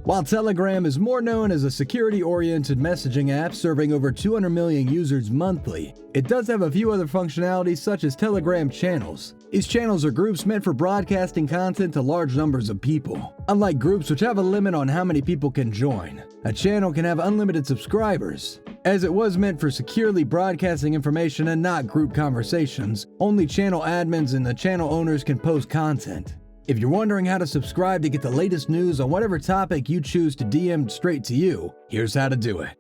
While Telegram is more known as a security-oriented messaging app serving over 200 million users monthly, it does have a few other functionalities such as Telegram channels. These channels are groups meant for broadcasting content to large numbers of people. Unlike groups which have a limit on how many people can join, a channel can have unlimited subscribers. As it was meant for securely broadcasting information and not group conversations, only channel admins and the channel owners can post content. If you're wondering how to subscribe to get the latest news on whatever topic you choose to DM straight to you, here's how to do it.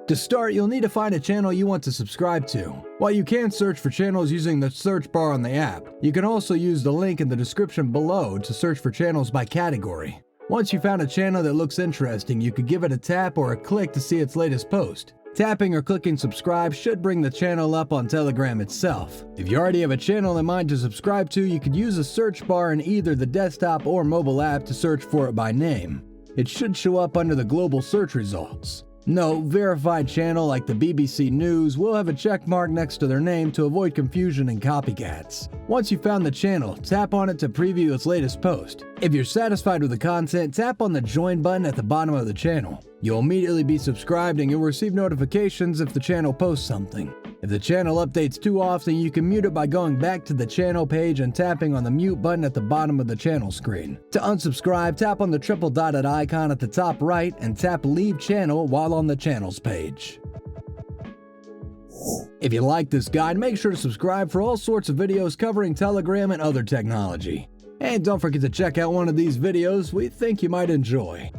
To start, you'll need to find a channel you want to subscribe to. While you can search for channels using the search bar on the app, you can also use the link in the description below to search for channels by category. Once you found a channel that looks interesting, you could give it a tap or a click to see its latest post. Tapping or clicking subscribe should bring the channel up on Telegram itself. If you already have a channel in mind to subscribe to, you could use the search bar in either the desktop or mobile app to search for it by name. It should show up under the global search results. No verified channel like the BBC News will have a check mark next to their name to avoid confusion and copycats. Once you've found the channel, tap on it to preview its latest post. If you're satisfied with the content, tap on the join button at the bottom of the channel. You'll immediately be subscribed and you'll receive notifications if the channel posts something. If the channel updates too often, you can mute it by going back to the channel page and tapping on the mute button at the bottom of the channel screen. To unsubscribe, tap on the triple dotted icon at the top right and tap leave channel while on the channels page. If you like this guide, make sure to subscribe for all sorts of videos covering Telegram and other technology. And don't forget to check out one of these videos we think you might enjoy.